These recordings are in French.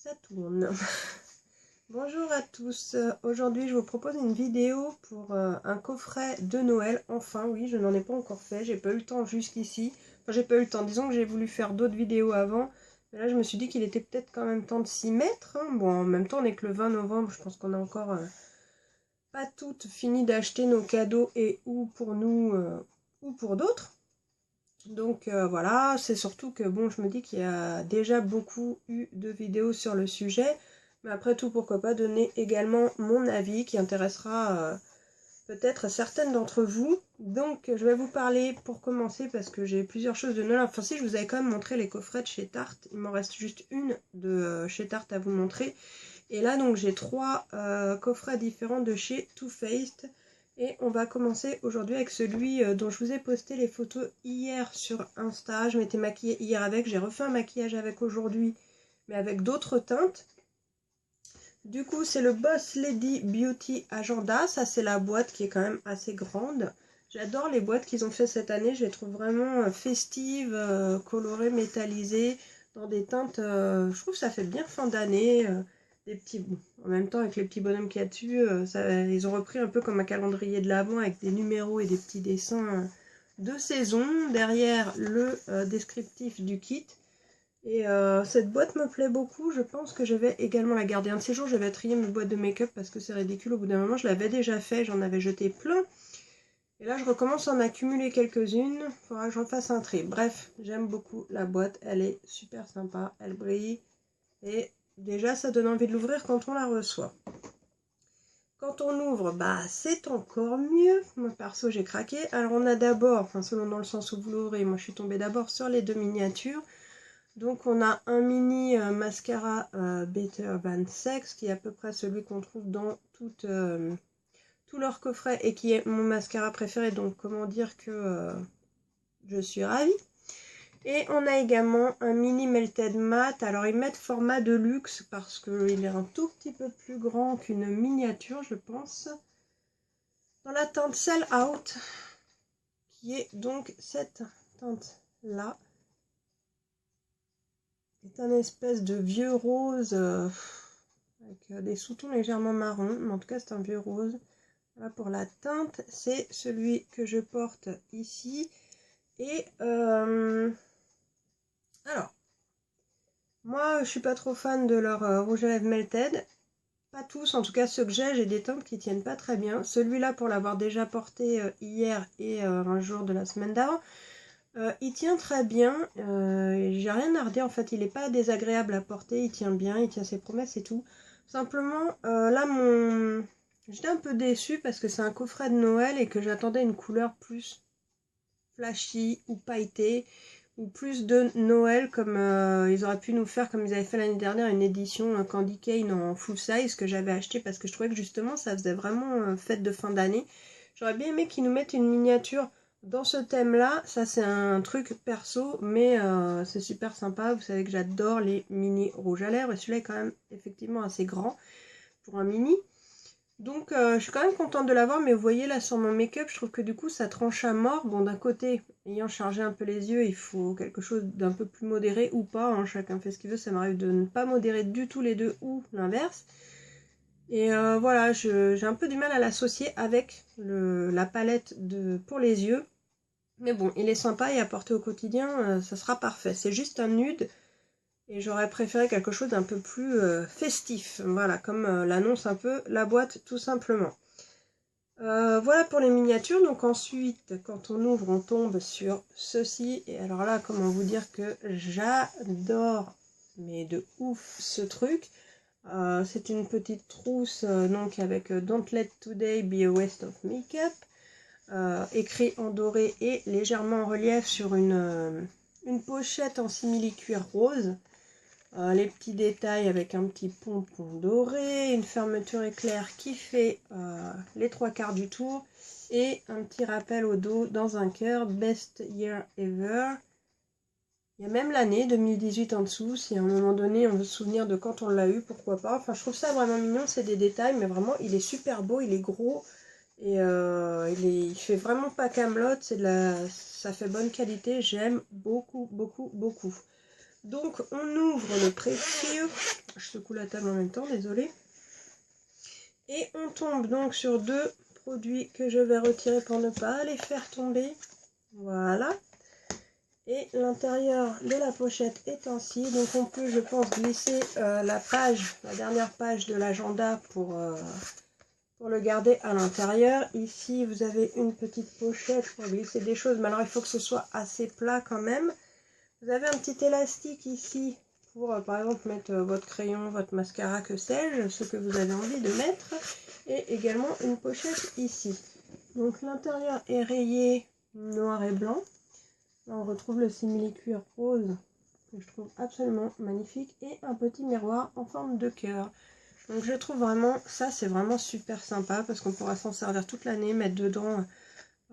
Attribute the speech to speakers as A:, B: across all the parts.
A: Ça tourne. Bonjour à tous. Aujourd'hui, je vous propose une vidéo pour un coffret de Noël. Enfin, oui, je n'en ai pas encore fait. J'ai pas eu le temps jusqu'ici. Enfin, j'ai pas eu le temps. Disons que j'ai voulu faire d'autres vidéos avant. Mais là, je me suis dit qu'il était peut-être quand même temps de s'y mettre, hein. Bon, en même temps, on est que le 20 novembre. Je pense qu'on a encore pas toutes fini d'acheter nos cadeaux et ou pour nous ou pour d'autres. Donc voilà, c'est surtout que bon, je me dis qu'il y a déjà beaucoup eu de vidéos sur le sujet, mais après tout, pourquoi pas donner également mon avis qui intéressera peut-être certaines d'entre vous. Donc je vais vous parler pour commencer parce que j'ai plusieurs choses de Noël. Enfin si, je vous avais quand même montré les coffrets de chez Tarte, il m'en reste juste une de chez Tarte à vous montrer. Et là donc j'ai trois coffrets différents de chez Too Faced. Et on va commencer aujourd'hui avec celui dont je vous ai posté les photos hier sur Insta. Je m'étais maquillée hier avec, j'ai refait un maquillage avec aujourd'hui, mais avec d'autres teintes. Du coup, c'est le Boss Lady Beauty Agenda. Ça, c'est la boîte qui est quand même assez grande. J'adore les boîtes qu'ils ont fait cette année. Je les trouve vraiment festives, colorées, métallisées, dans des teintes. Je trouve que ça fait bien fin d'année. Des petits, bon, en même temps, avec les petits bonhommes qu'il y a dessus, ils ont repris un peu comme un calendrier de l'Avent avec des numéros et des petits dessins de saison. Derrière, le descriptif du kit. Et cette boîte me plaît beaucoup, je pense que je vais également la garder. Un de ces jours, je vais trier mes boîtes de make-up parce que c'est ridicule. Au bout d'un moment, je l'avais déjà fait, j'en avais jeté plein. Et là, je recommence à en accumuler quelques-unes. Il faudra que j'en fasse un tri. Bref, j'aime beaucoup la boîte, elle est super sympa, elle brille. Et déjà, ça donne envie de l'ouvrir quand on la reçoit. Quand on ouvre, bah c'est encore mieux. Moi, perso, j'ai craqué. Alors, on a d'abord, enfin, selon dans le sens où vous l'ouvrez, moi, je suis tombée d'abord sur les deux miniatures. Donc on a un mini mascara Better Than Sex qui est à peu près celui qu'on trouve dans tous leurs coffrets et qui est mon mascara préféré, donc comment dire que je suis ravie. Et on a également un mini Melted Matte. Alors ils mettent format de luxe parce qu'il est un tout petit peu plus grand qu'une miniature, je pense. Dans la teinte Sell Out, qui est donc cette teinte là. C'est un espèce de vieux rose avec des sous-tons légèrement marron, mais en tout cas c'est un vieux rose. Voilà pour la teinte, c'est celui que je porte ici. Et alors, moi je suis pas trop fan de leur rouge à lèvres Melted. Pas tous, en tout cas ceux que j'ai des teintes qui tiennent pas très bien. Celui-là, pour l'avoir déjà porté hier et un jour de la semaine d'avant, il tient très bien, j'ai rien à redire en fait, il n'est pas désagréable à porter, il tient bien, il tient ses promesses et tout. Simplement, là j'étais un peu déçue parce que c'est un coffret de Noël et que j'attendais une couleur plus flashy ou pailletée, ou plus de Noël comme ils auraient pu nous faire, comme ils avaient fait l'année dernière, une édition Candy Cane en full size que j'avais acheté parce que je trouvais que justement ça faisait vraiment fête de fin d'année. J'aurais bien aimé qu'ils nous mettent une miniature dans ce thème-là. Ça c'est un truc perso, mais c'est super sympa. Vous savez que j'adore les mini rouges à lèvres et celui-là est quand même effectivement assez grand pour un mini. Donc je suis quand même contente de l'avoir, mais vous voyez là sur mon make-up, je trouve que du coup ça tranche à mort. Bon, d'un côté, ayant chargé un peu les yeux, il faut quelque chose d'un peu plus modéré ou pas, hein, chacun fait ce qu'il veut, ça m'arrive de ne pas modérer du tout les deux ou l'inverse. Et voilà, j'ai un peu du mal à l'associer avec la palette pour les yeux. Mais bon, il est sympa et à porter au quotidien, ça sera parfait. C'est juste un nude. Et j'aurais préféré quelque chose d'un peu plus festif, voilà, comme l'annonce un peu la boîte tout simplement. Voilà pour les miniatures, donc ensuite quand on ouvre on tombe sur ceci, et alors là comment vous dire que j'adore, mais de ouf ce truc. C'est une petite trousse donc avec Don't let today be a waste of makeup, écrit en doré et légèrement en relief sur une pochette en simili-cuir rose. Les petits détails avec un petit pompon doré, une fermeture éclair qui fait les trois quarts du tour et un petit rappel au dos dans un cœur, Best Year Ever. Il y a même l'année 2018 en dessous, si à un moment donné on veut se souvenir de quand on l'a eu, pourquoi pas. Enfin je trouve ça vraiment mignon, c'est des détails, mais vraiment il est super beau, il est gros et il fait vraiment pas camelote, ça fait bonne qualité, j'aime beaucoup beaucoup beaucoup. Donc on ouvre le précieux Je secoue la table en même temps, désolée. Et on tombe donc sur deux produits que je vais retirer pour ne pas les faire tomber. Voilà. Et l'intérieur de la pochette est ainsi. Donc on peut, je pense, glisser la dernière page de l'agenda pour le garder à l'intérieur. Ici, vous avez une petite pochette pour glisser des choses. Mais alors, il faut que ce soit assez plat quand même. Vous avez un petit élastique ici pour, par exemple, mettre votre crayon, votre mascara, que sais-je, ce que vous avez envie de mettre. Et également une pochette ici. Donc l'intérieur est rayé noir et blanc. Là, on retrouve le simili-cuir rose que je trouve absolument magnifique. Et un petit miroir en forme de cœur. Donc je trouve vraiment, ça c'est vraiment super sympa parce qu'on pourra s'en servir toute l'année, mettre dedans,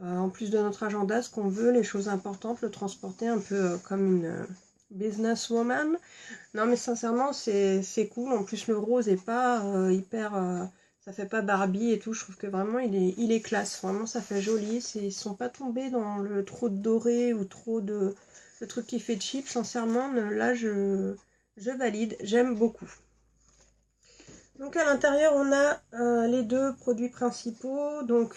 A: en plus de notre agenda, ce qu'on veut, les choses importantes, le transporter un peu comme une businesswoman. Non mais sincèrement c'est cool, en plus le rose est pas hyper, ça fait pas Barbie et tout, je trouve que vraiment il est classe, vraiment ça fait joli, ils sont pas tombés dans le trop de doré ou trop de le truc qui fait cheap, sincèrement là je valide, j'aime beaucoup. Donc à l'intérieur on a les deux produits principaux. Donc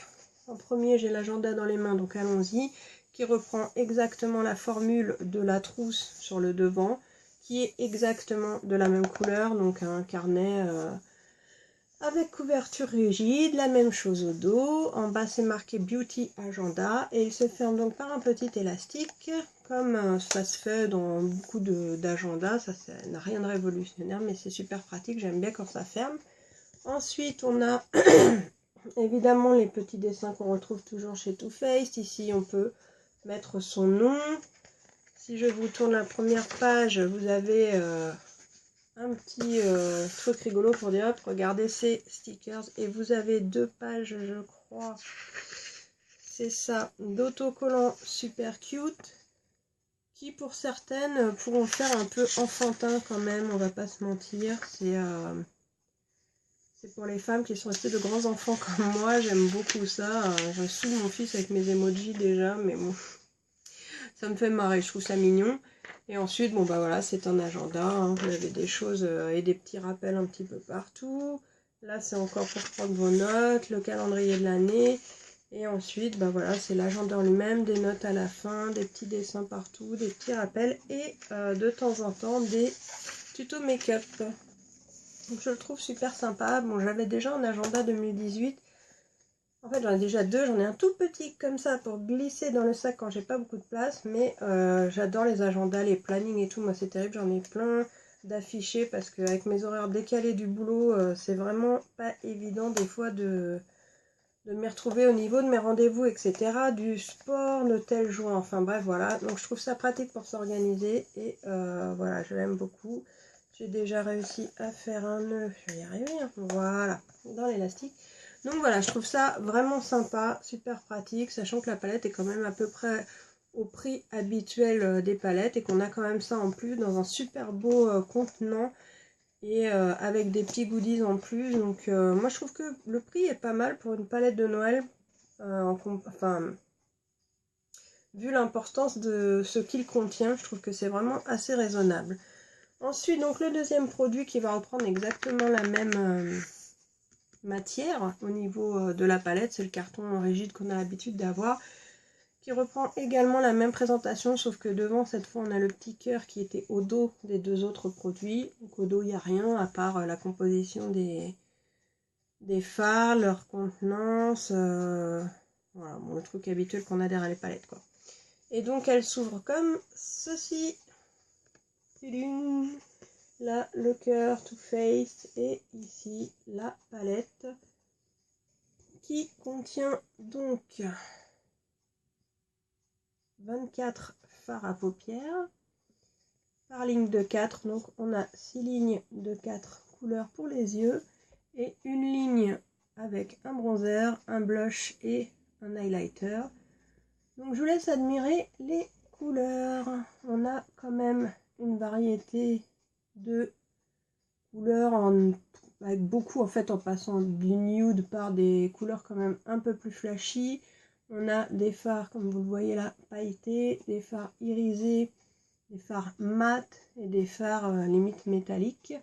A: en premier j'ai l'agenda dans les mains, donc allons-y, qui reprend exactement la formule de la trousse sur le devant, qui est exactement de la même couleur, donc un carnet avec couverture rigide, la même chose au dos. En bas c'est marqué Beauty Agenda et il se ferme donc par un petit élastique, comme ça se fait dans beaucoup d'agendas. Ça n'a rien de révolutionnaire mais c'est super pratique, j'aime bien quand ça ferme. Ensuite, on a évidemment les petits dessins qu'on retrouve toujours chez Too Faced. Ici, on peut mettre son nom. Si je vous tourne la première page, vous avez un petit truc rigolo pour dire, hop, regardez ces stickers. Et vous avez deux pages, je crois, c'est ça, d'autocollants super cute, qui pour certaines pourront faire un peu enfantin quand même, on va pas se mentir. C'est pour les femmes qui sont restées de grands enfants comme moi, j'aime beaucoup ça. Je saoule mon fils avec mes emojis déjà, mais bon, ça me fait marrer, je trouve ça mignon. Et ensuite, bon bah voilà, c'est un agenda, hein. Vous avez des choses et des petits rappels un petit peu partout. Là, c'est encore pour prendre vos notes, le calendrier de l'année. Et ensuite, bah voilà, c'est l'agenda en lui-même, des notes à la fin, des petits dessins partout, des petits rappels et de temps en temps des tutos make-up. Donc je le trouve super sympa. Bon, j'avais déjà un agenda 2018. En fait, j'en ai déjà deux. J'en ai un tout petit comme ça pour glisser dans le sac quand j'ai pas beaucoup de place. Mais j'adore les agendas, les plannings et tout. Moi, c'est terrible. J'en ai plein d'affichés parce qu'avec mes horaires décalés du boulot, c'est vraiment pas évident des fois de m'y retrouver au niveau de mes rendez-vous, etc. Du sport, de tel jour. Enfin bref, voilà. Donc je trouve ça pratique pour s'organiser. Et voilà, je l'aime beaucoup. J'ai déjà réussi à faire un nœud, je vais y arriver, hein. Voilà, dans l'élastique. Donc voilà, je trouve ça vraiment sympa, super pratique, sachant que la palette est quand même à peu près au prix habituel des palettes et qu'on a quand même ça en plus dans un super beau contenant et avec des petits goodies en plus. Donc moi je trouve que le prix est pas mal pour une palette de Noël, enfin vu l'importance de ce qu'il contient, je trouve que c'est vraiment assez raisonnable. Ensuite, donc le deuxième produit qui va reprendre exactement la même matière au niveau de la palette, c'est le carton rigide qu'on a l'habitude d'avoir, qui reprend également la même présentation, sauf que devant, cette fois, on a le petit cœur qui était au dos des deux autres produits. Donc au dos, il n'y a rien, à part la composition des fards, leur contenance, voilà, bon, le truc habituel qu'on a derrière les palettes, quoi. Et donc, elle s'ouvre comme ceci. Là, le cœur Too Faced et ici la palette qui contient donc 24 fards à paupières par ligne de 4. Donc on a 6 lignes de 4 couleurs pour les yeux et une ligne avec un bronzer, un blush et un highlighter. Donc je vous laisse admirer les couleurs. On a quand même une variété de couleurs avec beaucoup en fait en passant du nude par des couleurs quand même un peu plus flashy. On a des fards comme vous le voyez là pailletés, des fards irisés, des fards mat et des fards limite métalliques.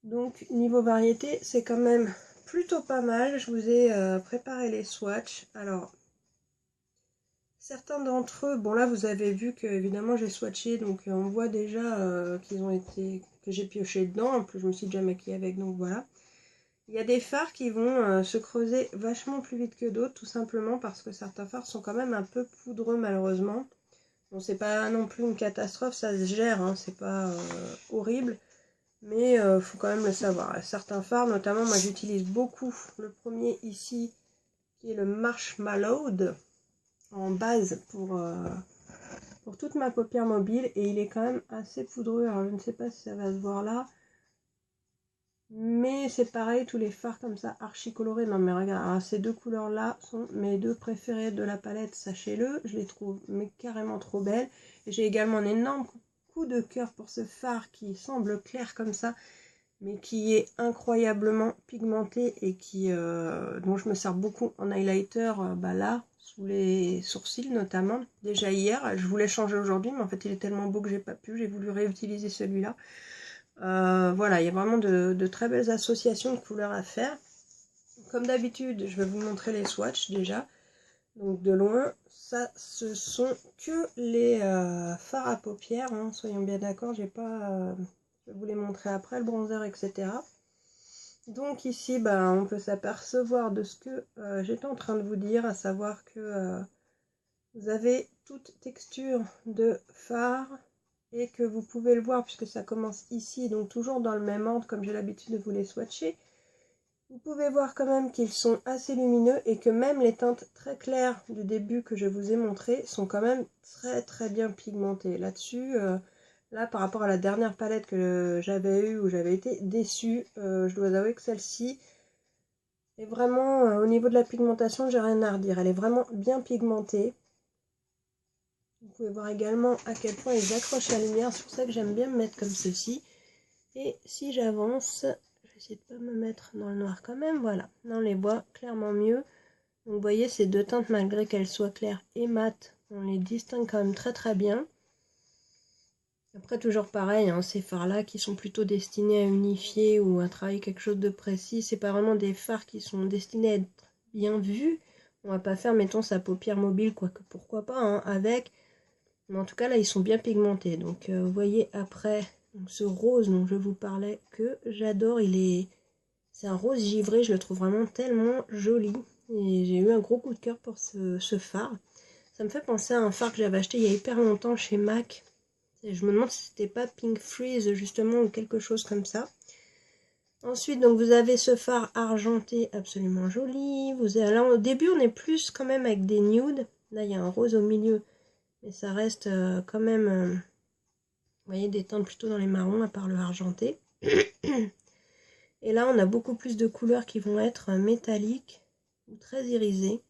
A: Donc niveau variété, c'est quand même plutôt pas mal. Je vous ai préparé les swatchs. Alors, certains d'entre eux, bon là vous avez vu que évidemment j'ai swatché, donc on voit déjà qu'ils ont été, que j'ai pioché dedans. En plus je me suis déjà maquillée avec, donc voilà. Il y a des fards qui vont se creuser vachement plus vite que d'autres, tout simplement parce que certains fards sont quand même un peu poudreux malheureusement. Bon, c'est pas non plus une catastrophe, ça se gère, hein, c'est pas horrible, mais faut quand même le savoir. Certains fards, notamment, moi j'utilise beaucoup le premier ici, qui est le Marshmallow en base pour toute ma paupière mobile, et il est quand même assez poudreux. Alors je ne sais pas si ça va se voir là. Mais c'est pareil, tous les fards comme ça, archi colorés. Non mais regarde, alors ces deux couleurs-là sont mes deux préférées de la palette, sachez-le. Je les trouve mais carrément trop belles. J'ai également un énorme coup de cœur pour ce fard qui semble clair comme ça, mais qui est incroyablement pigmenté et qui dont je me sers beaucoup en highlighter, bah là, sous les sourcils notamment. Déjà hier, je voulais changer aujourd'hui, mais en fait il est tellement beau que j'ai pas pu, j'ai voulu réutiliser celui-là. Voilà, il y a vraiment de très belles associations de couleurs à faire. Comme d'habitude, je vais vous montrer les swatchs déjà. Donc de loin, ça, ce sont que les fards à paupières, hein, soyons bien d'accord, j'ai pas... je vais vous les montrer après, le bronzer, etc. Donc ici, bah, on peut s'apercevoir de ce que j'étais en train de vous dire, à savoir que vous avez toute texture de fard, et que vous pouvez le voir puisque ça commence ici, donc toujours dans le même ordre comme j'ai l'habitude de vous les swatcher. Vous pouvez voir quand même qu'ils sont assez lumineux et que même les teintes très claires du début que je vous ai montré sont quand même très bien pigmentées. Là-dessus, là par rapport à la dernière palette que j'avais eue où j'avais été déçue, je dois avouer que celle-ci est vraiment, au niveau de la pigmentation, j'ai rien à redire. Elle est vraiment bien pigmentée. Vous pouvez voir également à quel point ils accrochent la lumière, c'est pour ça que j'aime bien me mettre comme ceci. Et si j'avance, je vais essayer de ne pas me mettre dans le noir quand même, voilà, on les voit clairement mieux. Donc vous voyez ces deux teintes, malgré qu'elles soient claires et mates, on les distingue quand même très bien. Après toujours pareil, hein, ces fards là qui sont plutôt destinés à unifier ou à travailler quelque chose de précis, c'est pas vraiment des fards qui sont destinés à être bien vus. On va pas faire mettons sa paupière mobile, quoique pourquoi pas, hein, avec. Mais en tout cas là ils sont bien pigmentés. Donc vous voyez après donc, ce rose dont je vous parlais que j'adore, c'est un rose givré, je le trouve vraiment tellement joli. Et j'ai eu un gros coup de cœur pour ce fard. Ça me fait penser à un fard que j'avais acheté il y a hyper longtemps chez MAC. Et je me demande si c'était pas Pink Freeze justement ou quelque chose comme ça. Ensuite donc vous avez ce fard argenté absolument joli. Là au début on est plus quand même avec des nudes. Là il y a un rose au milieu. Mais ça reste quand même, vous voyez, des teintes plutôt dans les marrons, à part le argenté. Et là, on a beaucoup plus de couleurs qui vont être métalliques ou très irisées.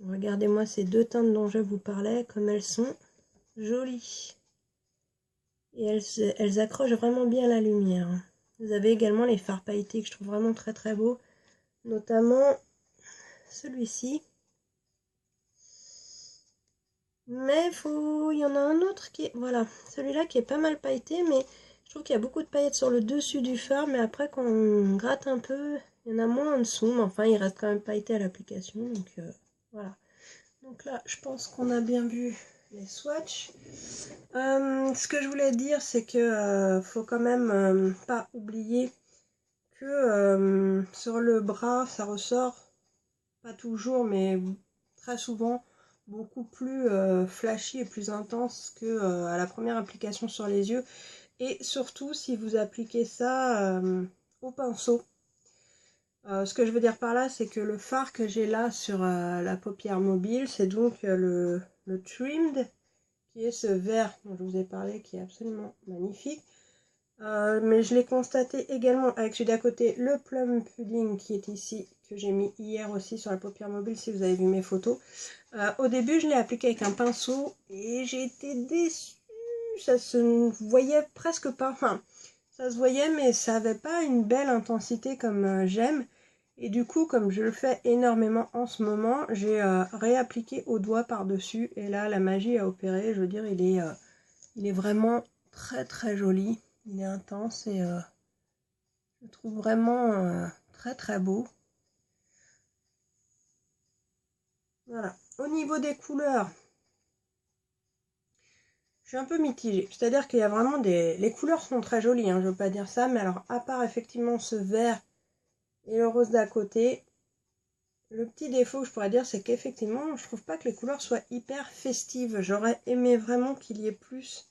A: Regardez-moi ces deux teintes dont je vous parlais, comme elles sont jolies. Et elles accrochent vraiment bien la lumière. Vous avez également les fards pailletés que je trouve vraiment très beaux. Notamment celui-ci. Mais il y en a un autre qui est... Voilà, celui-là qui est pas mal pailleté, mais je trouve qu'il y a beaucoup de paillettes sur le dessus du fard, mais après quand on gratte un peu, il y en a moins en dessous, mais enfin il reste quand même pailleté à l'application, donc voilà. Donc là, je pense qu'on a bien vu les swatchs. Ce que je voulais dire, c'est que faut quand même pas oublier que sur le bras, ça ressort, pas toujours, mais très souvent, beaucoup plus flashy et plus intense que à la première application sur les yeux. Et surtout si vous appliquez ça au pinceau. Ce que je veux dire par là, c'est que le fard que j'ai là sur la paupière mobile, c'est donc le Trimmed, qui est ce vert dont je vous ai parlé, qui est absolument magnifique. Mais je l'ai constaté également avec celui d'à côté, le Plum Pudding, qui est ici, que j'ai mis hier aussi sur la paupière mobile, si vous avez vu mes photos. Au début, je l'ai appliqué avec un pinceau et j'ai été déçue. Ça se voyait presque pas. Enfin, ça se voyait, mais ça n'avait pas une belle intensité comme j'aime. Et du coup, comme je le fais énormément en ce moment, j'ai réappliqué au doigt par-dessus. Et là, la magie a opéré. Je veux dire, il est vraiment très joli. Il est intense et Je trouve vraiment très très beau. Voilà. Au niveau des couleurs, je suis un peu mitigée. C'est-à-dire qu'il y a vraiment des... Les couleurs sont très jolies, hein, je veux pas dire ça. Mais alors, à part effectivement ce vert et le rose d'à côté, le petit défaut que je pourrais dire, c'est qu'effectivement, je trouve pas que les couleurs soient hyper festives. J'aurais aimé vraiment qu'il y ait plus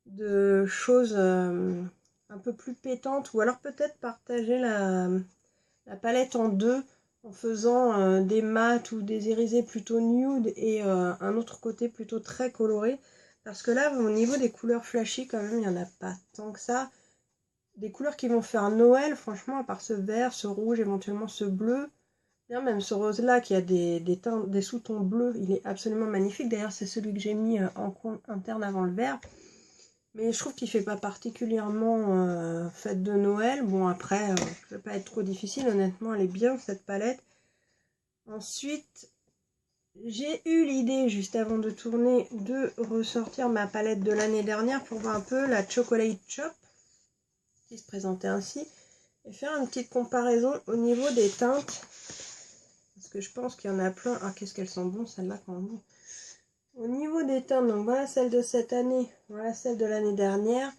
A: de choses un peu plus pétantes. Ou alors peut-être partager la palette en deux en faisant des mats ou des irisés plutôt nude et un autre côté plutôt très coloré. Parce que là, au niveau des couleurs flashy, quand même, il n'y en a pas tant que ça. Des couleurs qui vont faire Noël, franchement, à part ce vert, ce rouge, éventuellement ce bleu. Même ce rose-là qui a des sous-tons bleus, il est absolument magnifique. D'ailleurs, c'est celui que j'ai mis en coin interne avant le vert. Mais je trouve qu'il fait pas particulièrement fête de Noël. Bon, après, je vais pas être trop difficile. Honnêtement, elle est bien, cette palette. Ensuite, j'ai eu l'idée, juste avant de tourner, de ressortir ma palette de l'année dernière pour voir un peu la Chocolate Chop, qui se présentait ainsi, et faire une petite comparaison au niveau des teintes. Parce que je pense qu'il y en a plein. Ah, qu'est-ce qu'elles sont bonnes, celles-là, quand même. Au niveau des teintes, donc voilà celle de cette année, voilà celle de l'année dernière.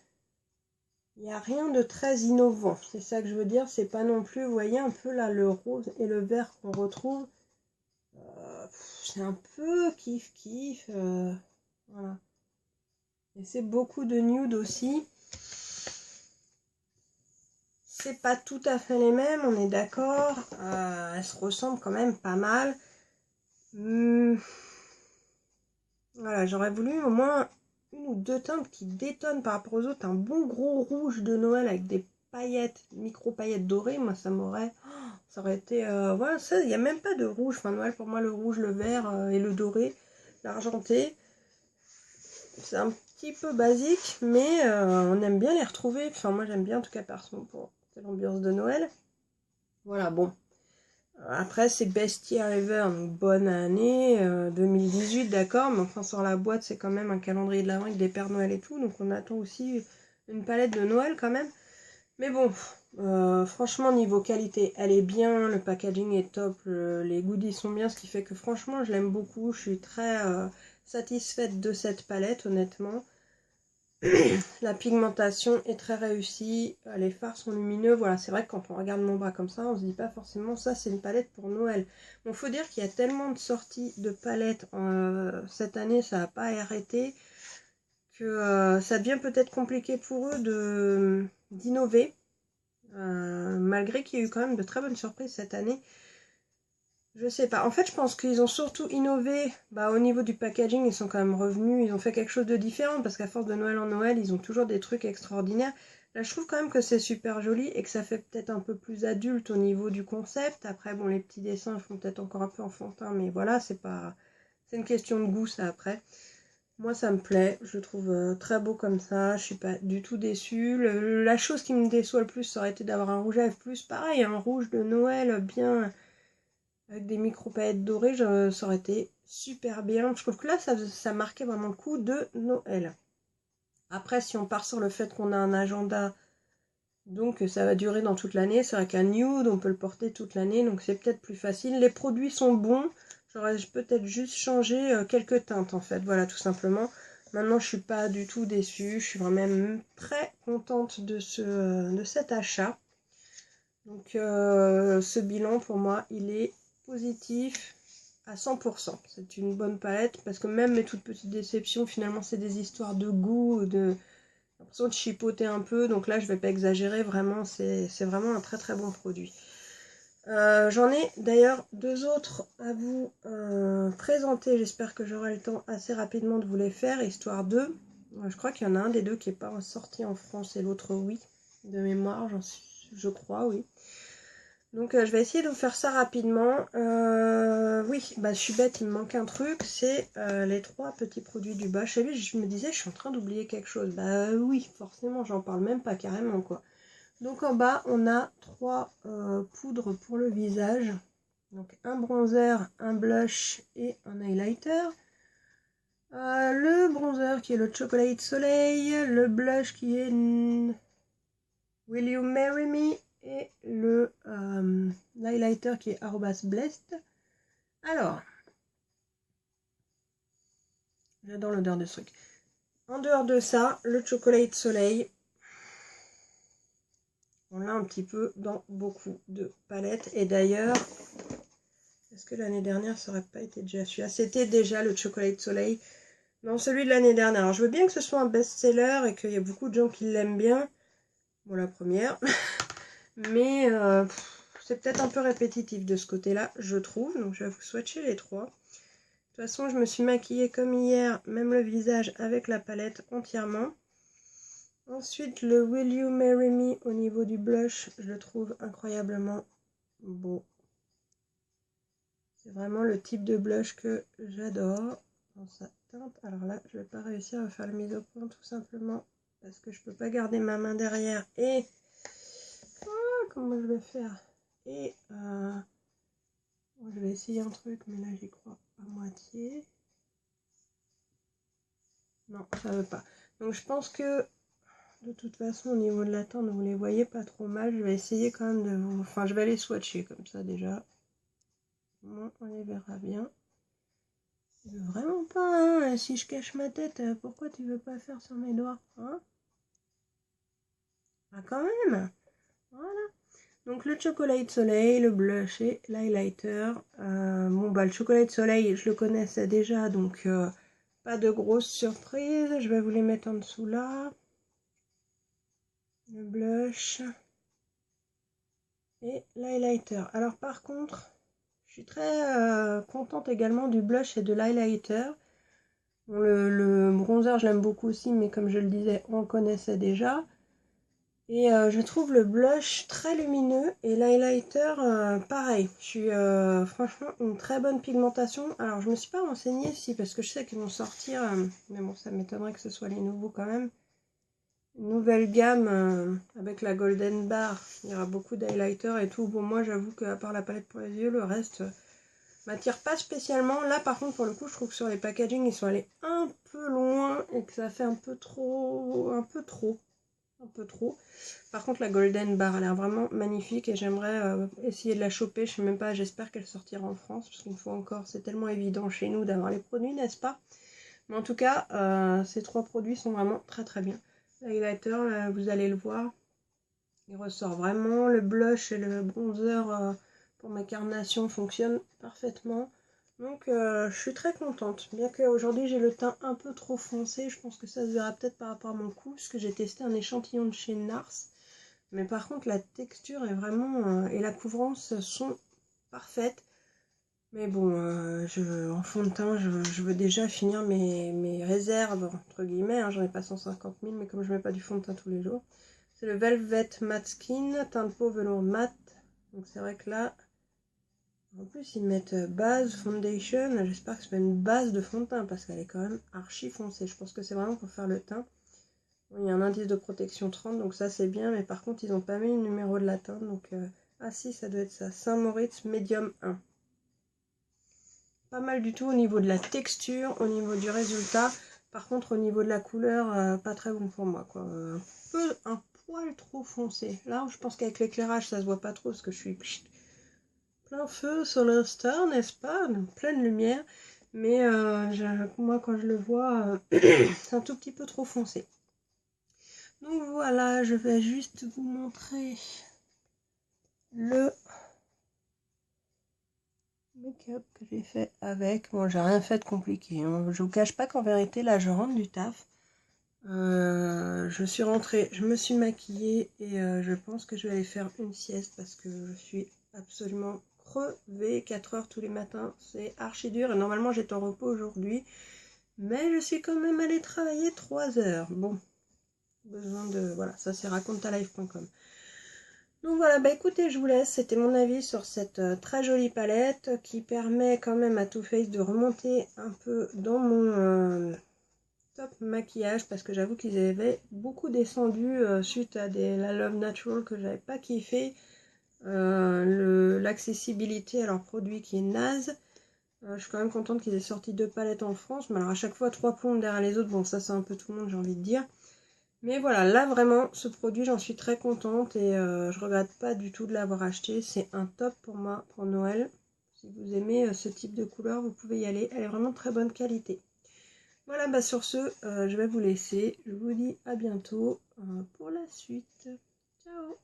A: Il n'y a rien de très innovant, c'est ça que je veux dire. C'est pas non plus, vous voyez un peu là le rose et le vert qu'on retrouve. C'est un peu kiff-kiff. Voilà. Et c'est beaucoup de nude aussi. C'est pas tout à fait les mêmes, on est d'accord. Elles se ressemblent quand même pas mal. Voilà, j'aurais voulu au moins une ou deux teintes qui détonnent par rapport aux autres. Un bon gros rouge de Noël avec des paillettes, micro-paillettes dorées. Moi, ça aurait été... voilà, ça, il n'y a même pas de rouge. Enfin, Noël, pour moi, le rouge, le vert et le doré, l'argenté. C'est un petit peu basique, mais on aime bien les retrouver. Enfin, moi, j'aime bien, en tout cas, perso, pour l'ambiance de Noël. Voilà, bon. Après, c'est Best Year Ever, donc bonne année 2018, d'accord, mais enfin, sur la boîte, c'est quand même un calendrier de l'Avent avec des Pères Noël et tout, donc on attend aussi une palette de Noël quand même. Mais bon, franchement, niveau qualité, elle est bien, le packaging est top, les goodies sont bien, ce qui fait que franchement, je l'aime beaucoup, je suis très satisfaite de cette palette, honnêtement. La pigmentation est très réussie, les fards sont lumineux, voilà, c'est vrai que quand on regarde mon bras comme ça, on se dit pas forcément ça c'est une palette pour Noël. Bon, faut dire qu'il y a tellement de sorties de palettes cette année, ça n'a pas arrêté, que ça devient peut-être compliqué pour eux d'innover, malgré qu'il y a eu quand même de très bonnes surprises cette année. Je sais pas. En fait, je pense qu'ils ont surtout innové au niveau du packaging. Ils sont quand même revenus. Ils ont fait quelque chose de différent parce qu'à force de Noël en Noël, ils ont toujours des trucs extraordinaires. Là, je trouve quand même que c'est super joli et que ça fait peut-être un peu plus adulte au niveau du concept. Après, bon, les petits dessins font peut-être encore un peu enfantin, mais voilà, c'est pas... C'est une question de goût, ça, après. Moi, ça me plaît. Je le trouve très beau comme ça. Je suis pas du tout déçue. La chose qui me déçoit le plus, ça aurait été d'avoir un rouge à lèvres plus. Pareil, un rouge de Noël bien... Avec des micro-paillettes dorées, ça aurait été super bien. Je trouve que là, ça marquait vraiment le coup de Noël. Après, si on part sur le fait qu'on a un agenda, donc ça va durer dans toute l'année, c'est vrai qu'un nude, on peut le porter toute l'année, donc c'est peut-être plus facile. Les produits sont bons, j'aurais peut-être juste changé quelques teintes en fait, voilà tout simplement. Maintenant, je suis pas du tout déçue, je suis vraiment très contente de cet achat. Donc ce bilan pour moi, il est positif à 100%. C'est une bonne palette parce que même mes toutes petites déceptions, finalement, c'est des histoires de goût, de l'impression de chipoter un peu. Donc là, je vais pas exagérer, vraiment, c'est vraiment un très très bon produit. J'en ai d'ailleurs deux autres à vous présenter. J'espère que j'aurai le temps assez rapidement de vous les faire, histoire de... Je crois qu'il y en a un des deux qui n'est pas sorti en France et l'autre oui, de mémoire, je crois, oui. Donc je vais essayer de vous faire ça rapidement. Oui, je suis bête, il me manque un truc, c'est les trois petits produits du bas. Je me disais, je suis en train d'oublier quelque chose. Bah oui, forcément, j'en parle même pas carrément quoi. Donc en bas, on a trois poudres pour le visage. Donc un bronzer, un blush et un highlighter. Le bronzer qui est le Chocolate Soleil, le blush qui est Will You Marry Me et le l'highlighter qui est @blessed. Alors, j'adore l'odeur de ce truc. En dehors de ça, le Chocolate Soleil, on l'a un petit peu dans beaucoup de palettes. Et d'ailleurs, est-ce que l'année dernière, ça aurait pas été déjà celui-là? C'était déjà le Chocolate Soleil dans celui de l'année dernière. Alors, je veux bien que ce soit un best-seller et qu'il y ait beaucoup de gens qui l'aiment bien. Bon, la première. Mais c'est peut-être un peu répétitif de ce côté-là, je trouve. Donc, je vais vous swatcher les trois. De toute façon, je me suis maquillée comme hier, même le visage avec la palette entièrement. Ensuite, le Will You Marry Me au niveau du blush, je le trouve incroyablement beau. C'est vraiment le type de blush que j'adore dans sa teinte. Alors là, je ne vais pas réussir à faire la mise au point tout simplement parce que je ne peux pas garder ma main derrière. Et comment je vais faire? Et je vais essayer un truc, mais là j'y crois à moitié. Non, ça veut pas. Donc je pense que de toute façon au niveau de la teinte, vous les voyez pas trop mal. Je vais essayer quand même de vous... Enfin, je vais les swatcher comme ça déjà. Bon, on les verra bien. Tu veux vraiment pas, hein? Si je cache ma tête, pourquoi tu veux pas faire sur mes doigts, hein? Ah, quand même. Voilà. Donc le Chocolate Soleil, le blush et l'highlighter. Bon bah le Chocolate Soleil, je le connaissais déjà, donc pas de grosses surprises. Je vais vous les mettre en dessous là. Le blush et l'highlighter. Alors par contre, je suis très contente également du blush et de l'highlighter. Bon, le bronzer, je l'aime beaucoup aussi, mais comme je le disais, on le connaissait déjà. Et je trouve le blush très lumineux et l'highlighter pareil. Je suis franchement une très bonne pigmentation. Alors je me suis pas renseignée si, parce que je sais qu'ils vont sortir, mais bon ça m'étonnerait que ce soit les nouveaux quand même. Une nouvelle gamme avec la Golden Bar. Il y aura beaucoup d'highlighter et tout. Bon moi j'avoue qu'à part la palette pour les yeux, le reste m'attire pas spécialement. Là par contre pour le coup je trouve que sur les packaging ils sont allés un peu loin et que ça fait un peu trop. Par contre la Golden Bar a l'air vraiment magnifique et j'aimerais essayer de la choper. Je sais même pas, j'espère qu'elle sortira en France parce qu'une fois encore c'est tellement évident chez nous d'avoir les produits, n'est-ce pas? Mais en tout cas ces trois produits sont vraiment très très bien. L'highlighter, vous allez le voir, il ressort vraiment. Le blush et le bronzer pour ma carnation fonctionnent parfaitement. Donc je suis très contente. Bien qu'aujourd'hui j'ai le teint un peu trop foncé, je pense que ça se verra peut-être par rapport à mon cou, parce que j'ai testé un échantillon de chez Nars. Mais par contre la texture est vraiment et la couvrance sont parfaites. Mais bon, en fond de teint, je veux déjà finir mes réserves, entre guillemets. Hein, j'en ai pas 150 000, mais comme je mets pas du fond de teint tous les jours. C'est le Velvet Matte Skin, teint de peau velours mat. Donc c'est vrai que là, en plus ils mettent base, foundation. J'espère que c'est pas une base de fond de teint, parce qu'elle est quand même archi foncée. Je pense que c'est vraiment pour faire le teint. Bon, il y a un indice de protection 30, donc ça c'est bien. Mais par contre, ils n'ont pas mis le numéro de la teinte. Donc, ah si, ça doit être ça. Saint-Moritz Medium 1. Pas mal du tout au niveau de la texture, au niveau du résultat. Par contre au niveau de la couleur, pas très bon pour moi, quoi. Un poil trop foncé. Là je pense qu'avec l'éclairage ça se voit pas trop parce que je suis plein feu sur l'Insta, n'est-ce pas? Pleine lumière. Mais moi quand je le vois, c'est un tout petit peu trop foncé. Donc voilà, je vais juste vous montrer le make-up que j'ai fait avec. Bon, j'ai rien fait de compliqué, hein. Je vous cache pas qu'en vérité, là, je rentre du taf. Je suis rentrée, je me suis maquillée et je pense que je vais aller faire une sieste parce que je suis absolument crevée. 4 heures tous les matins, c'est archi dur. Et normalement, j'étais en repos aujourd'hui. Mais je suis quand même allée travailler 3 heures. Bon, besoin de... Voilà, ça c'est racontalife.com. Donc voilà, bah écoutez, je vous laisse, c'était mon avis sur cette très jolie palette qui permet quand même à Too Faced de remonter un peu dans mon top maquillage, parce que j'avoue qu'ils avaient beaucoup descendu suite à la Love Natural que j'avais pas kiffé, l'accessibilité à leurs produits qui est naze. Je suis quand même contente qu'ils aient sorti 2 palettes en France, mais alors à chaque fois 3 plombes derrière les autres, bon ça c'est un peu tout le monde j'ai envie de dire. Mais voilà, là vraiment, ce produit, j'en suis très contente et je regrette pas du tout de l'avoir acheté. C'est un top pour moi, pour Noël. Si vous aimez ce type de couleur, vous pouvez y aller. Elle est vraiment de très bonne qualité. Voilà, bah sur ce, je vais vous laisser. Je vous dis à bientôt pour la suite. Ciao!